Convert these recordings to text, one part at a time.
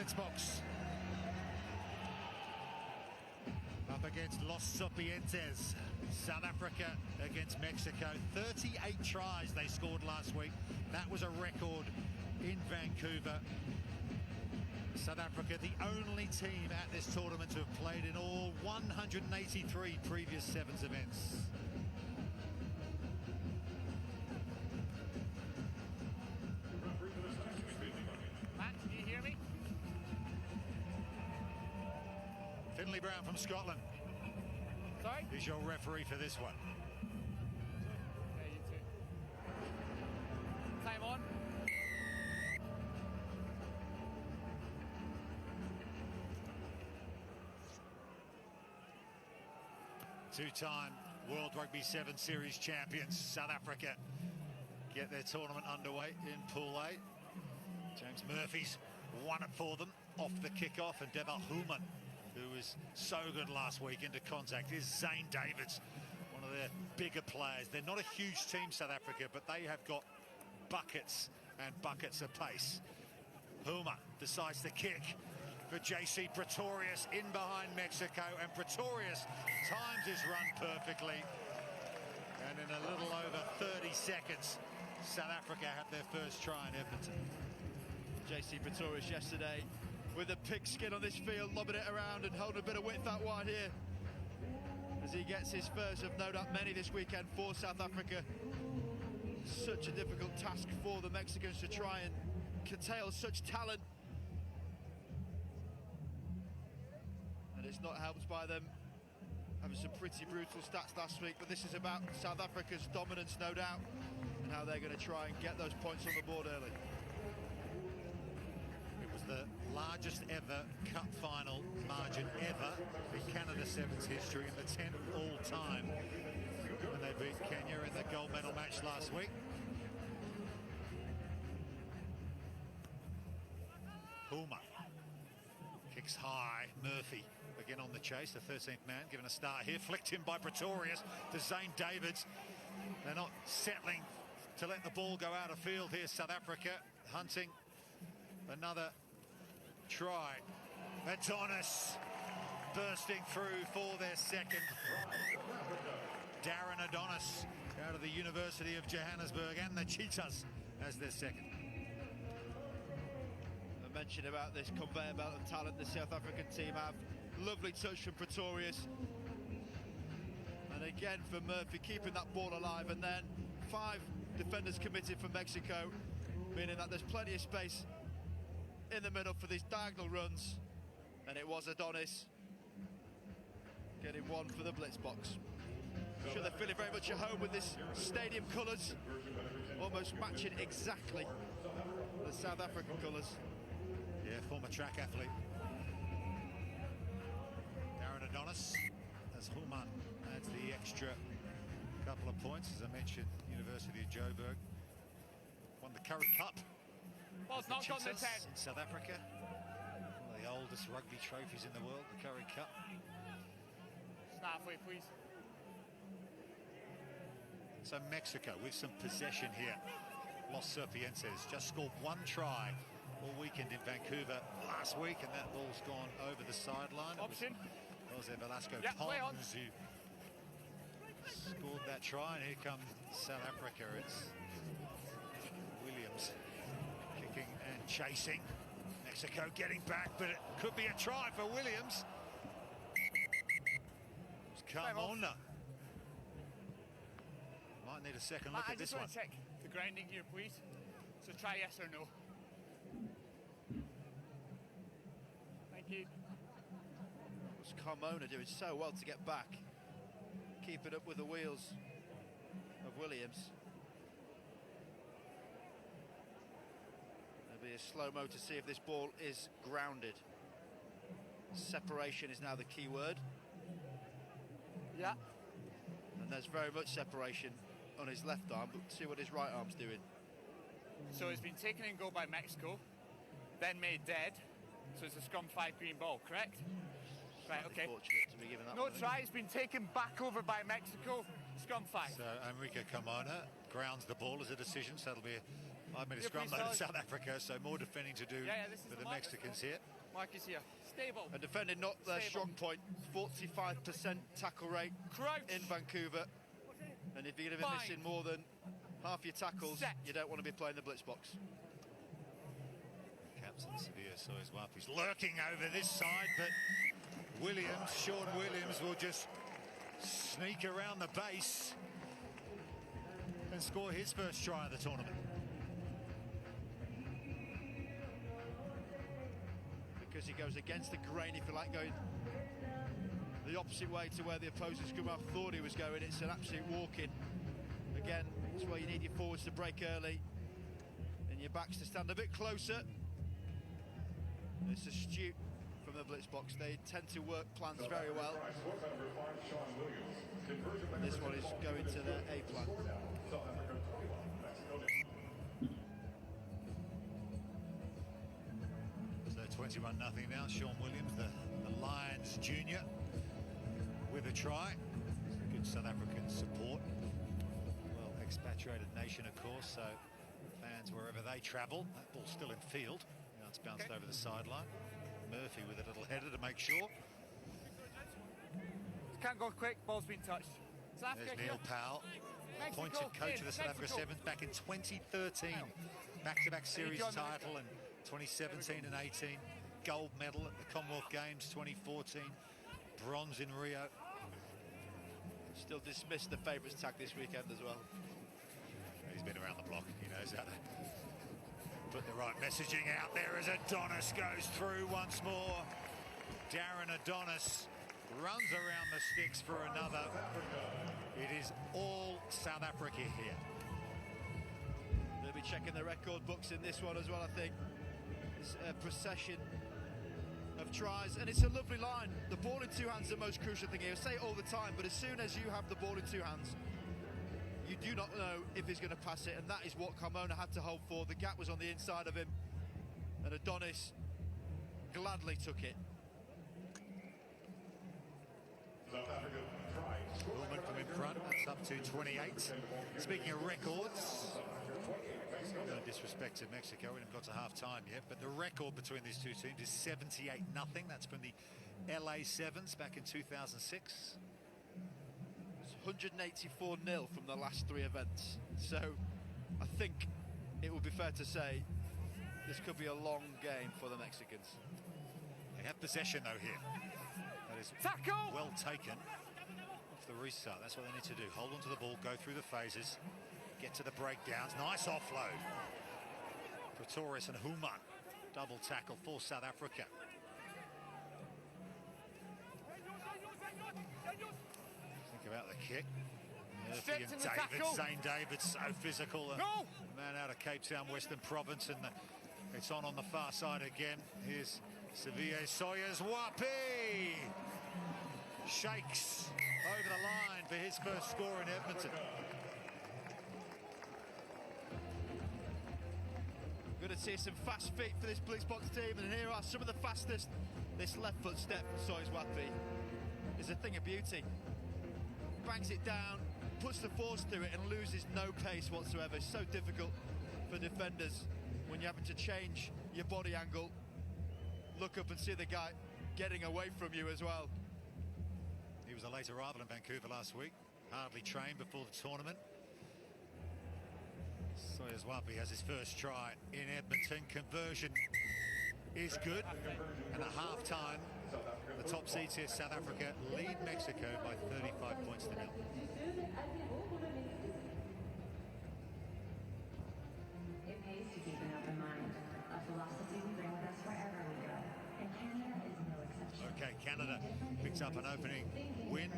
Blitzbox. Up against Los Serpientes. South Africa against Mexico. 38 tries they scored last week. That was a record in Vancouver. South Africa, the only team at this tournament to have played in all 183 previous sevens events. Matt, can you hear me? Finlay Brown from Scotland. Sorry? Is your referee for this one. Yeah, you too. Time on. Two-time World Rugby 7 Series champions, South Africa, get their tournament underway in Pool A. James Murphy's won it for them off the kickoff, and Deval Human, who was so good last week into contact, is Zane Davids, one of their bigger players. They're not a huge team, South Africa, but they have got buckets and buckets of pace. Huma decides to kick for JC Pretorius in behind Mexico, and Pretorius times his run perfectly. And in a little over 30 seconds, South Africa have their first try in Edmonton. JC Pretorius yesterday with a pigskin on this field, lobbing it around and holding a bit of width out wide here, as he gets his first of no doubt many this weekend for South Africa. Such a difficult task for the Mexicans to try and curtail such talent. And it's not helped by them having some pretty brutal stats last week, but this is about South Africa's dominance, no doubt, and how they're going to try and get those points on the board early. It was the largest ever cup final margin ever in Canada Sevens history, and the 10th all-time when they beat Kenya in the gold medal match last week. Huma kicks high. Murphy again on the chase, the 13th man given a start here, flicked in by Pretorius to Zane Davids. They're not settling to let the ball go out of field here, South Africa, hunting another try. Adonis bursting through for their second. Darren Adonis out of the University of Johannesburg, and the Cheetahs as their second. Mention about this conveyor belt of talent the South African team have. Lovely touch from Pretorius, and again for Murphy, keeping that ball alive. And then 5 defenders committed for Mexico, meaning that there's plenty of space in the middle for these diagonal runs, and it was Adonis getting one for the blitz box. I'm sure they're feeling very much at home with this stadium colours, almost matching exactly the South African colours. Yeah, former track athlete. Darren Adonis, as Human adds the extra couple of points. As I mentioned, University of Joburg won the Currie Cup. Ball's not on the 10. In South Africa. One of the oldest rugby trophies in the world, the Currie Cup. Snap away, please. So Mexico with some possession here. Los Serpientes just scored 1 try all weekend in Vancouver last week, and that ball's gone over the sideline. Option. It was Velasco Pons who scored that try, and here comes South Africa. It's Williams kicking and chasing. Mexico getting back, but it could be a try for Williams. It's Carmona. Might need a second look at this one. I just want to check the grounding here, please. So try yes or no. Thank you. Was Carmona doing so well to get back, keeping up with the wheels of Williams. There'll be a slow-mo to see if this ball is grounded. Separation is now the key word. Yeah. And there's very much separation on his left arm, but see what his right arm's doing. So it's been taken in goal by Mexico, then made dead. So it's a scrum 5 green ball, correct? Right, okay. Fortunate to be given that no one, try, it's been taken back over by Mexico, scrum 5. So Enrique Carmona grounds the ball as a decision, so it'll be I've made a scrum though to South Africa, so more defending to do for the Mexicans here. Marcus here. Stable. And defending not their strong point. 45% tackle rate in Vancouver. And if you're going to be missing more than half your tackles, you don't want to be playing the blitz box. Captain Hsbc is lurking over this side, but Sean Williams will just sneak around the base and score his first try of the tournament. Because he goes against the grain, if you like, going the opposite way to where the opposing scrum half thought he was going. It's an absolute walk-in. Again, that's why you need your forwards to break early and your backs to stand a bit closer. It's astute from the blitz box. They tend to work plans very well. This one is going to the A plan. So 21-0 now. Sean Williams, the Lions junior, with a try. Good South African support. Well, expatriated nation, of course, so fans wherever they travel. That ball's still in field. Now it's bounced over the sideline. Murphy with a little header to make sure. Can't go quick, ball's been touched. There's Neil Powell, appointed coach of the South Africa Sevens back in 2013. Back-to-back series title in 2017 and 18. Gold medal at the Commonwealth Games 2014. Bronze in Rio. Still dismissed the favourites tag this weekend as well. He's been around the block. He knows how to put the right messaging out there as Adonis goes through once more. Darren Adonis runs around the sticks for another. It is all South Africa here. They'll be checking the record books in this one as well, I think. It's a procession of tries, and it's a lovely line. The ball in two hands is the most crucial thing here. I say it all the time, but as soon as you have the ball in two hands, you do not know if he's going to pass it, and that is what Carmona had to hold for. The gap was on the inside of him, and Adonis gladly took it. Movement from in front, that's up to 28. Speaking of records, no disrespect to Mexico, we haven't got to half-time yet, but the record between these two teams is 78-0. That's from the LA Sevens back in 2006. It's 184-0 from the last three events. So I think it would be fair to say this could be a long game for the Mexicans. They have possession though here. That is well taken off the restart. That's what they need to do. Hold on to the ball, go through the phases, get to the breakdowns. Nice offload. Pretorius and Huma. Double tackle for South Africa. Think about the kick. Murphy and David, Zane David, so physical. The man out of Cape Town, Western Province, and it's on the far side again. Here's Hsbc. Wapi shakes over the line for his first score in Edmonton. Going to see some fast feet for this blitz box team, and here are some of the fastest. This left foot step for Wapi is a thing of beauty. Bangs it down, puts the force through it, and loses no pace whatsoever. It's so difficult for defenders when you're having to change your body angle, look up and see the guy getting away from you as well. He was a late arrival in Vancouver last week, hardly trained before the tournament. Wapi has his first try in Edmonton. Conversion is good, and at half-time, the top seeds here, South Africa, lead Mexico by 35 points to nil. It pays to keep an open mind. A philosophy we bring with us wherever we go, and Canada is no exception. Okay, Canada picks up an opening win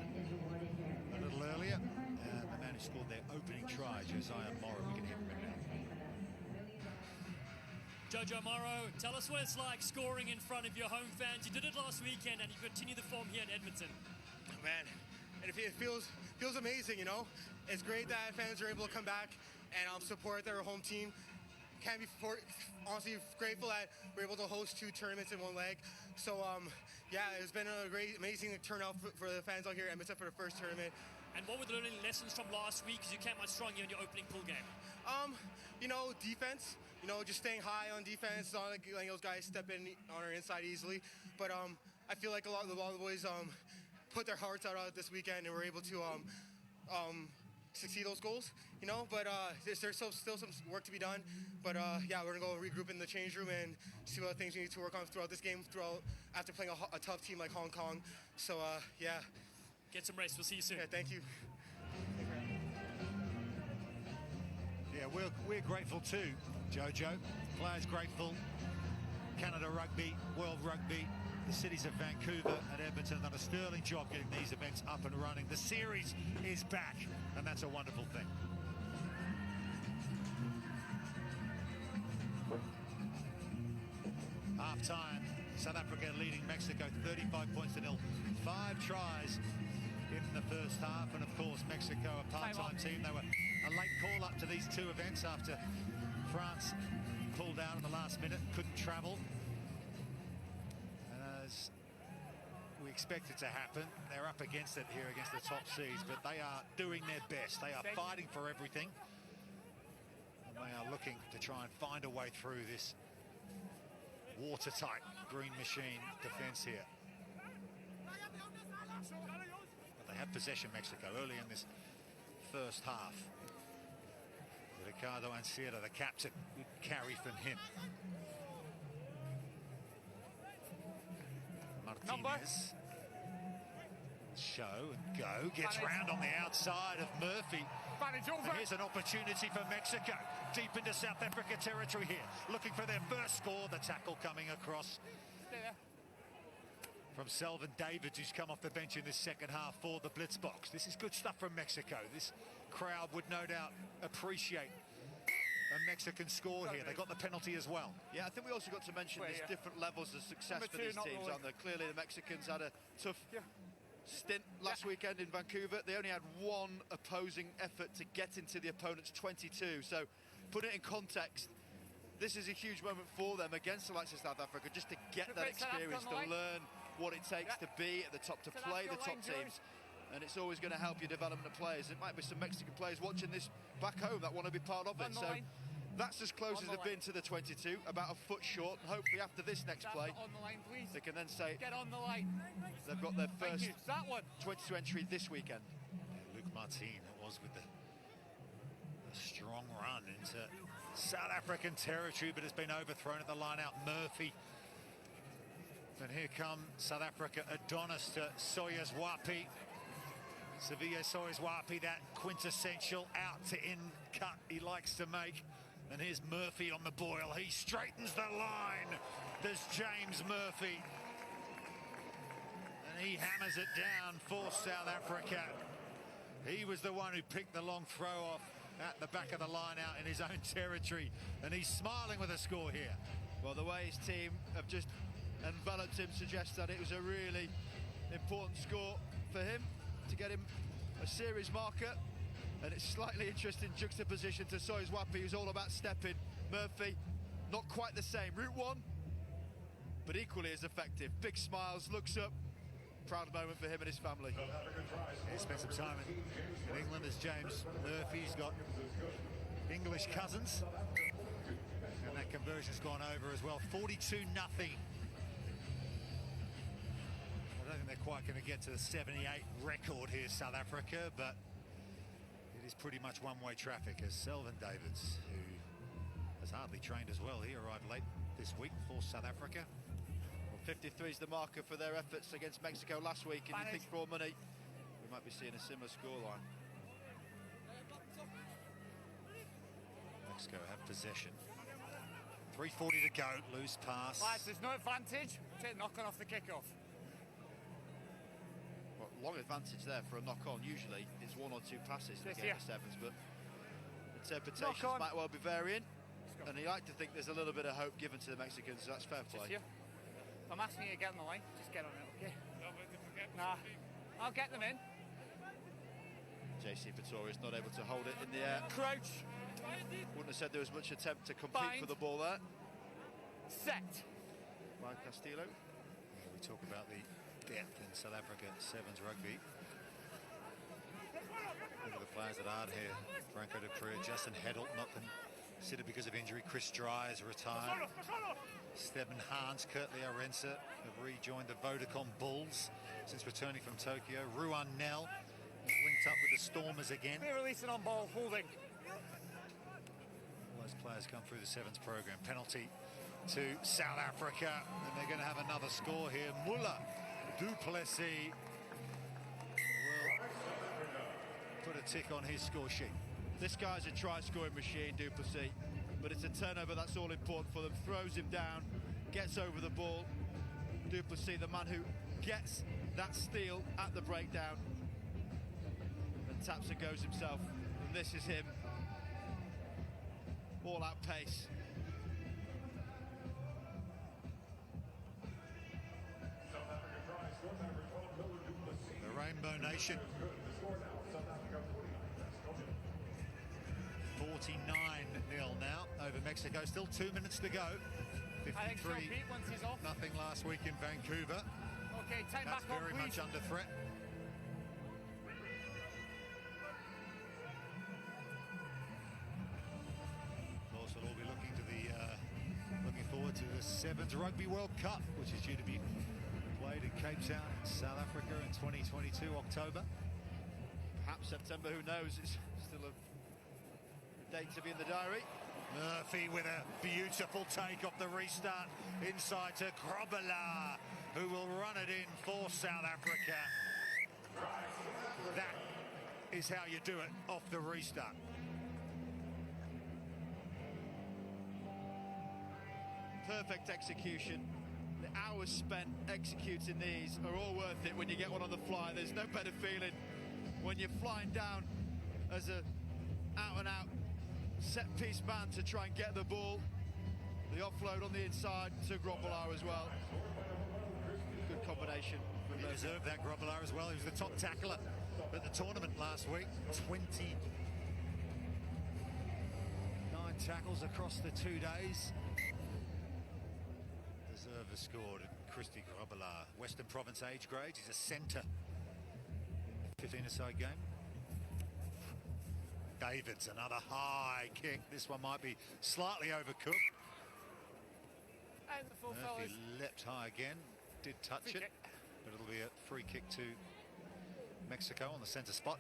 a little earlier, and the man who scored their opening try, Josiah Morrow, we can hear from him now. Jojo Morrow, tell us what it's like scoring in front of your home fans. You did it last weekend, and you continue the form here in Edmonton. Man, and it feels amazing, you know. It's great that fans are able to come back and support their home team. Can't be honestly grateful that we're able to host two tournaments in one leg. So yeah, it's been a great, amazing turnout for the fans out here in Edmonton for the first tournament. And what were the learning lessons from last week? Because you came out strong here in your opening pool game. You know, defense. You know, just staying high on defense, not letting those guys step in on our inside easily. But I feel like a lot of the boys put their hearts out this weekend and were able to succeed those goals. You know, but there's still some work to be done. But yeah, we're gonna go regroup in the change room and see what things we need to work on throughout this game. After playing a tough team like Hong Kong. So yeah. Get some rest. We'll see you soon. Yeah, thank you. Yeah, we're grateful too, Jojo. Players grateful. Canada Rugby, World Rugby, the cities of Vancouver and Edmonton have done a sterling job getting these events up and running. The series is back, and that's a wonderful thing. Half-time, South Africa leading Mexico 35 points to nil. 5 tries in the first half, and of course Mexico, a part-time team. They were a late call-up to these 2 events after France pulled out in the last minute, couldn't travel. As we expected to happen, they're up against it here against the top seeds, but they are doing their best. They are fighting for everything, and they are looking to try and find a way through this watertight Green Machine defense here. But they have possession, Mexico, early in this first half. Ricardo Anciera, the captain, good carry from him. Martinez, show and go, gets round on the outside of Murphy. And here's an opportunity for Mexico, deep into South Africa territory here, looking for their first score. The tackle coming across from Selvin Davids, who's come off the bench in this second half for the blitz box. This is good stuff from Mexico. This crowd would no doubt appreciate a Mexican score here. They got the penalty as well. Yeah, I think we also got to mention there's different levels of success for these teams, aren't there? Clearly the Mexicans had a tough stint last weekend in Vancouver. They only had 1 opposing effort to get into the opponent's 22. So put it in context, this is a huge moment for them against the likes of South Africa, just to get that experience, to learn what it takes to be at the top, to play the top teams. And it's always going to help your development of players. It might be some Mexican players watching this back home that want to be part of it. So that's as close as they've been to the 22, about a foot short. And hopefully after this next play, they can then say they've got their first 22 entry this weekend. Yeah, Luke Martin, it was with a strong run into South African territory, but it's been overthrown at the line out. Murphy. And here come South Africa, Adonis to Soyuz-Wapi. Sevilla Soyuz-Wapi, that quintessential out to in cut he likes to make. And here's Murphy on the boil. He straightens the line. There's James Murphy. And he hammers it down for South Africa. He was the one who picked the long throw off at the back of the line out in his own territory. And he's smiling with a score here. Well, the way his team have just enveloped him suggests that it was a really important score for him to get him a series marker. And it's slightly interesting juxtaposition to Soyuz-Wapi, who's all about stepping. Murphy, not quite the same. Route 1, but equally as effective. Big smiles, looks up. Proud moment for him and his family. He spent some time in England as James Murphy. He's got English cousins. And that conversion's gone over as well. 42-0. I don't think they're quite going to get to the 78 record here, South Africa, but it is pretty much one-way traffic as Selvin Davids, who has hardly trained as well, he arrived late this week for South Africa. Well, 53 is the marker for their efforts against Mexico last week, and you think for all money we might be seeing a similar scoreline. Mexico have possession. 3:40 to go, loose pass. Lads, there's no advantage. Take knocking off the kickoff. Well, long advantage there for a knock-on. Usually it's 1 or 2 passes in the game of sevens, but interpretations might well be varying. And you like to think there's a little bit of hope given to the Mexicans, so that's fair play. I'm asking you to get on the line, just get on it, okay? Nah, I'll get them in. JC Pretorius not able to hold it in the air. Crouch. Wouldn't have said there was much attempt to compete for the ball there. Set. By Castillo. We talk about the depth in South Africa sevens rugby. Look at the players that aren't here. Franco de Pria, Justin Heddle not considered because of injury. Chris Dry is retired. Steben Hans, Kurt Leorenza have rejoined the Vodacom Bulls since returning from Tokyo. Ruan Nel is linked up with the Stormers again. They're releasing on ball, holding. All those players come through the Sevens program. Penalty to South Africa, and they're going to have another score here. Muller Duplessis will put a tick on his score sheet. This guy's a try-scoring machine, Duplessis, but it's a turnover that's all important for them. Throws him down, gets over the ball. Duplessis, the man who gets that steal at the breakdown, and taps and goes himself. And this is him. All-out pace. The Rainbow Nation. 49-0 now over Mexico. Still 2 minutes to go. 53 once he's off. nothing last week in Vancouver. Okay, time That's back on, very please. much under threat. Of course, we'll all be looking forward to the Sevens Rugby World Cup, which is due to be played in Cape Town, South Africa in 2022, October. Perhaps September, who knows? It's still a date to be in the diary. Murphy with a beautiful take off the restart inside to Grobelaar, who will run it in for South Africa. That is how you do it off the restart. Perfect execution. The hours spent executing these are all worth it when you get one on the fly. There's no better feeling when you're flying down as a out-and-out set-piece man to try and get the ball. The offload on the inside to Grobelaar as well. Good combination. He deserved that, Grobelaar, as well. He was the top tackler at the tournament last week. 29 tackles across the 2 days. Deserved a score to Christy Grobelaar. Western Province age grades. He's a centre in the 15-a-side game. Davids, another high kick. This one might be slightly overcooked. And the full Murphy fellas. leapt high again. Did touch Free it. kick. But it'll be a free kick to Mexico on the centre spot.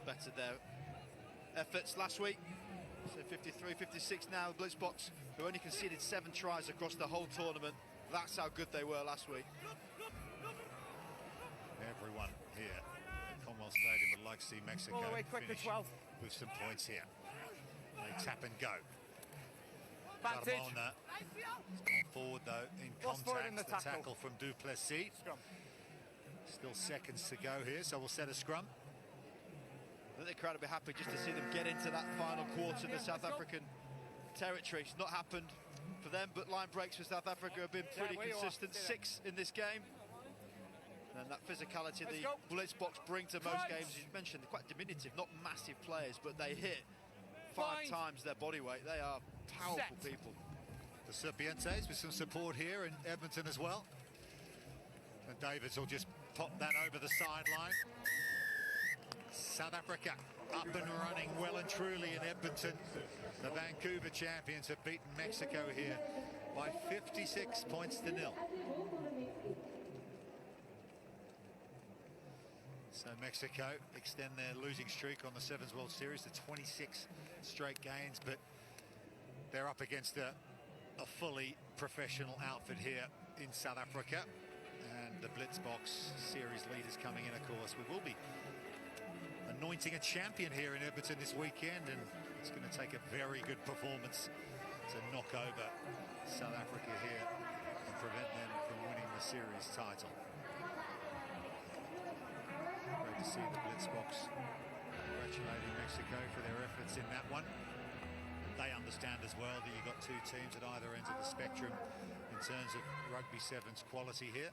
Better their efforts last week. So 53, 56 now. The Blitzboks, who only conceded 7 tries across the whole tournament. That's how good they were last week. Everyone here at Commonwealth Stadium would like to see Mexico All the way quick to finish 12. with some points here. They tap and go. Advantage. Carmona has gone forward though in Lost forward contact. in the The tackle. tackle from Duplessis. Scrum. Still seconds to go here, so we'll set a scrum. I think the crowd will be happy just to see them get into that final quarter of the South African territory. It's not happened for them, but line breaks for South Africa have been pretty where you are. consistent. Stay there. 6 in this game. And that physicality Let's the go. Blitzboks bring to most Crunch. games, as you mentioned, they're quite diminutive, not massive players, but they hit 5 Fine. times their body weight. They are powerful Set. people. The Serpientes with some support here in Edmonton as well. And Davids will just pop that over the sideline. South Africa up and running well and truly in Edmonton. The Vancouver champions have beaten Mexico here by 56 points to 0. So Mexico extend their losing streak on the Sevens World Series to 26 straight gains, but they're up against a fully professional outfit here in South Africa. And the Blitzboks series leaders coming in, of course. We will be anointing a champion here in Edmonton this weekend, and it's going to take a very good performance to knock over South Africa here and prevent them from winning the series title. Great to see the Blitzboks congratulating Mexico for their efforts in that one. They understand as well that you've got 2 teams at either ends of the spectrum in terms of Rugby Sevens quality here.